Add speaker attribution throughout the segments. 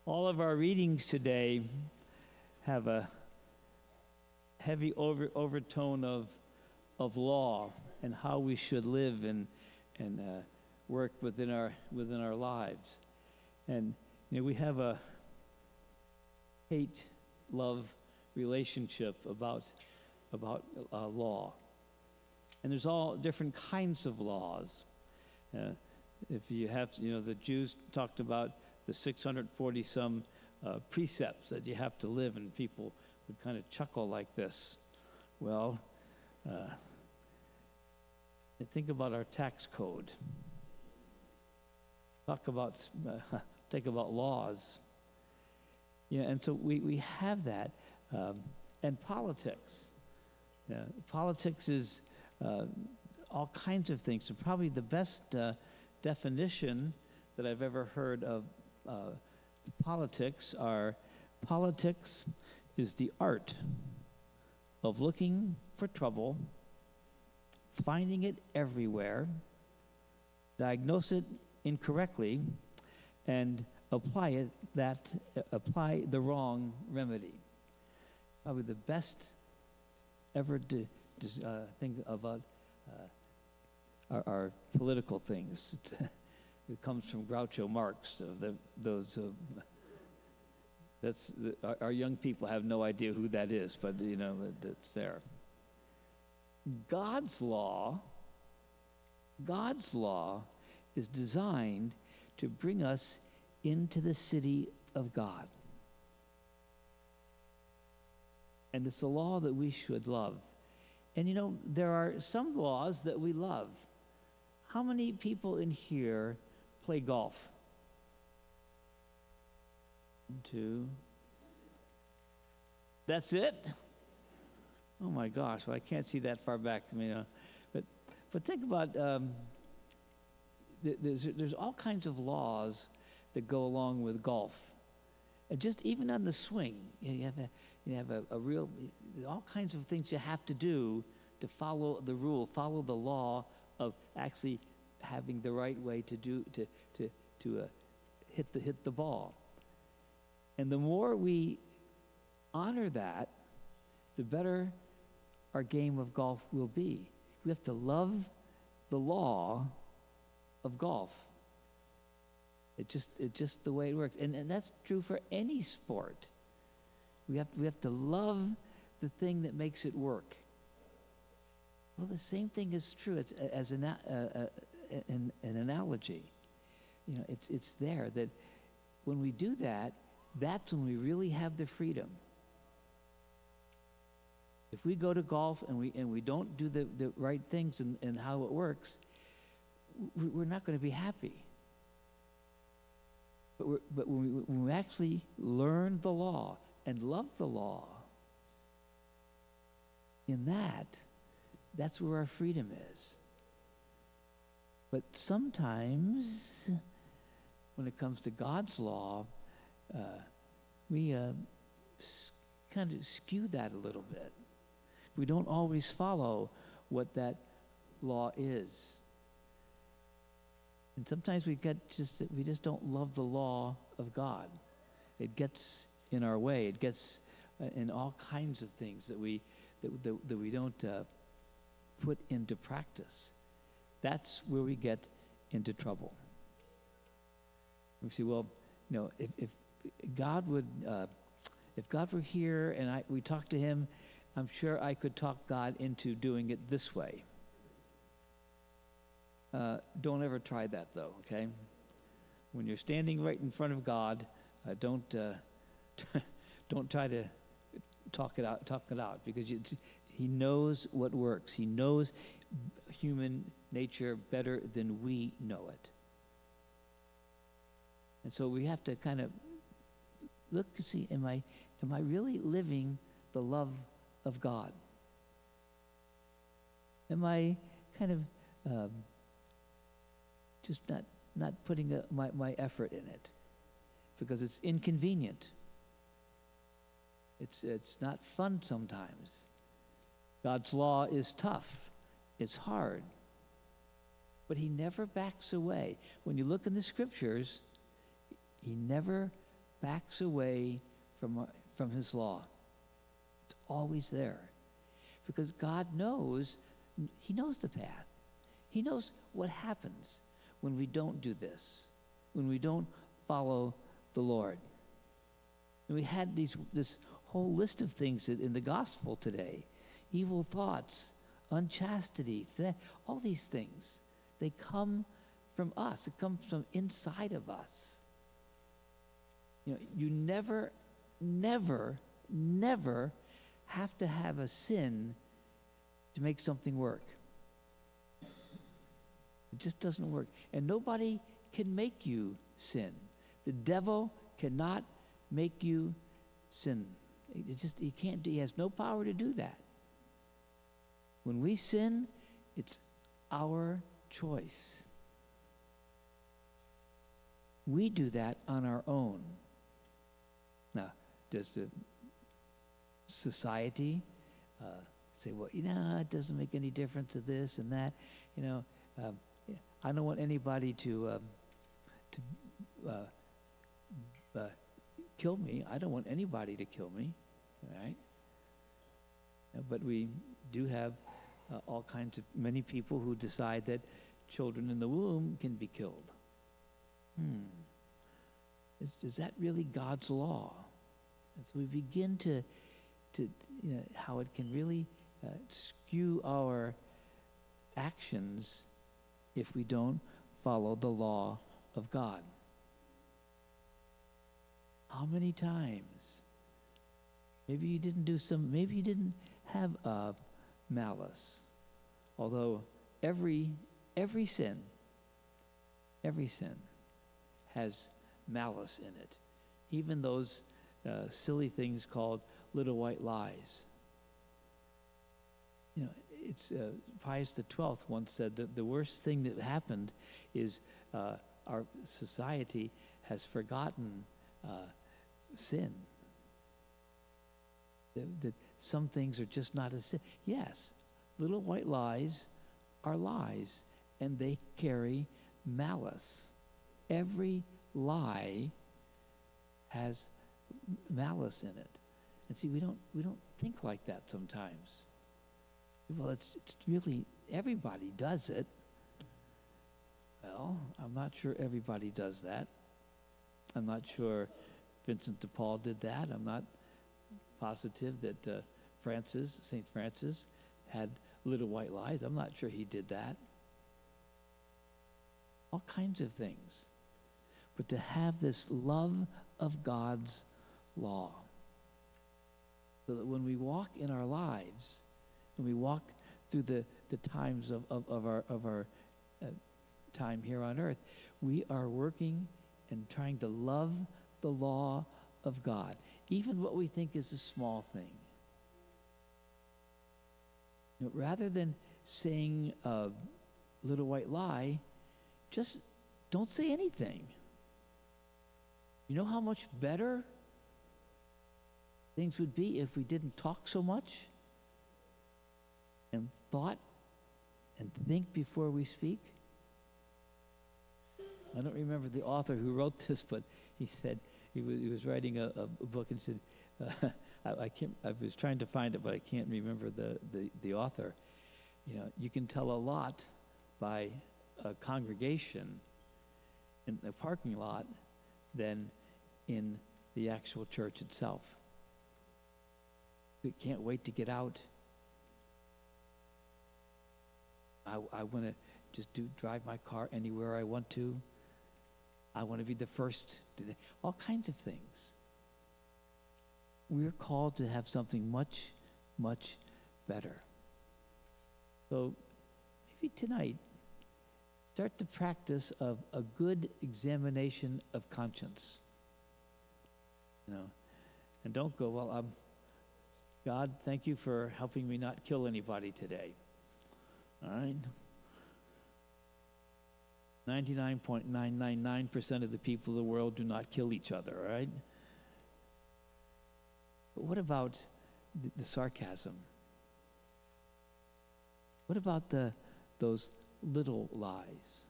Speaker 1: All of our readings today have a heavy overtone of law and how we should live and work within our lives. And we have a hate-love relationship about law. And there's all different kinds of laws. If you have, the Jews talked about the 640 some precepts that you have to live, and people would kind of chuckle like this. Well, think about our tax code. Think about laws. And so we have that. And politics. Politics is all kinds of things. So probably the best definition that I've ever heard of politics is the art of looking for trouble, finding it everywhere, diagnose it incorrectly, and apply the wrong remedy. Probably the best ever to think about our political things. It comes from Groucho Marx. Our young people have no idea who that is, but it's there. God's law is designed to bring us into the city of God. And it's a law that we should love. And there are some laws that we love. How many people in here play golf? 1, 2. That's it? Oh my gosh, well, I can't see that far back. But think about there's all kinds of laws that go along with golf, and just even on the swing, you have a real all kinds of things you have to do to follow the rule, follow the law of actually having the right way to hit the ball. And the more we honor that, the better our game of golf will be. We have to love the law of golf. It's just the way it works, and that's true for any sport. We have to love the thing that makes it work. Well, the same thing is true as an analogy. It's there that when we do that, that's when we really have the freedom. If we go to golf and we don't do the right things and how it works, we're not going to be happy. But when we actually learn the law and love the law, in that's where our freedom is. But sometimes, when it comes to God's law, we kind of skew that a little bit. We don't always follow what that law is. And sometimes we just don't love the law of God. It gets in our way. It gets in all kinds of things that we don't put into practice. That's where we get into trouble. We say, well, if God were here and we talked to him, I'm sure I could talk God into doing it this way. Don't ever try that, though, okay? When you're standing right in front of God, don't try to talk it out, because he knows what works. He knows human nature better than we know it. And so we have to kind of look and see, am I really living the love of God? Am I kind of just not putting my effort in it because it's inconvenient? It's not fun sometimes. God's law is tough. It's hard. But he never backs away. When you look in the scriptures, he never backs away from his law. It's always there. Because God knows, he knows the path. He knows what happens when we don't do this, when we don't follow the Lord. And we had this whole list of things in the gospel today. Evil thoughts, unchastity, all these things. They come from us. It comes from inside of us. You never, never, never have to have a sin to make something work. It just doesn't work. And nobody can make you sin. The devil cannot make you sin. He can't do. He has no power to do that. When we sin, it's our choice. We do that on our own. Now, does the society say, well, it doesn't make any difference to this and that? I don't want anybody to kill me. I don't want anybody to kill me, right? But we do have all kinds of many people who decide that children in the womb can be killed. Is that really God's law? And so we begin to how it can really skew our actions if we don't follow the law of God. How many times? Maybe you didn't have malice. Although every sin has malice in it. Even those silly things called little white lies. It's Pius XII once said that the worst thing that happened is our society has forgotten sin. That some things are just not a sin. Yes, little white lies are lies, and they carry malice. Every lie has malice in it. And see, we don't think like that sometimes. Well, it's really, everybody does it. Well, I'm not sure everybody does that. I'm not sure Vincent de Paul did that. I'm not positive that St. Francis had little white lies. I'm not sure he did that. All kinds of things. But to have this love of God's law, so that when we walk in our lives, when we walk through the times of our time here on earth, we are working and trying to love the law of God, even what we think is a small thing. Rather than saying a little white lie, just don't say anything. You know how much better things would be if we didn't talk so much and thought and think before we speak? I don't remember the author who wrote this, but he said he was writing a book and said, I was trying to find it, but I can't remember the author. You can tell a lot by a congregation in the parking lot than in the actual church itself. We can't wait to get out. I want to just drive my car anywhere I want to. I want to be the first. All kinds of things. We're called to have something much, much better. So maybe tonight, start the practice of a good examination of conscience. And don't go, well, God, thank you for helping me not kill anybody today. All right? 99.999% of the people of the world do not kill each other, all right? But what about the sarcasm? What about those little lies?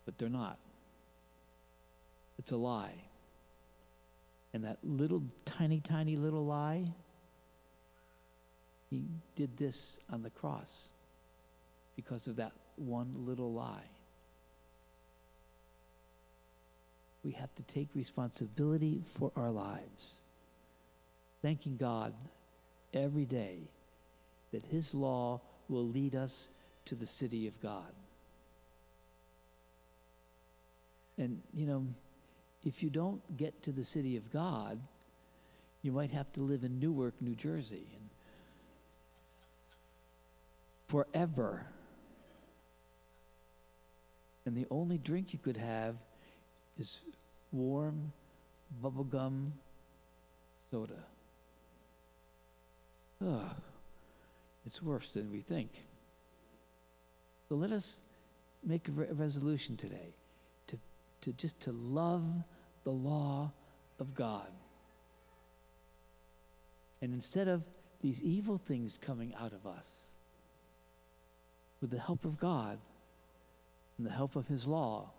Speaker 1: But they're not. It's a lie. And that little, tiny, tiny little lie, he did this on the cross because of that one little lie. We have to take responsibility for our lives, thanking God every day that his law will lead us to the city of God. And, if you don't get to the city of God, you might have to live in Newark, New Jersey, and forever. And the only drink you could have is warm bubblegum soda. Ugh, it's worse than we think. So let us make a resolution today to love the law of God. And instead of these evil things coming out of us, with the help of God and the help of his law,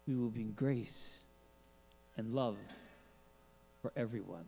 Speaker 1: we will be in grace and love for everyone.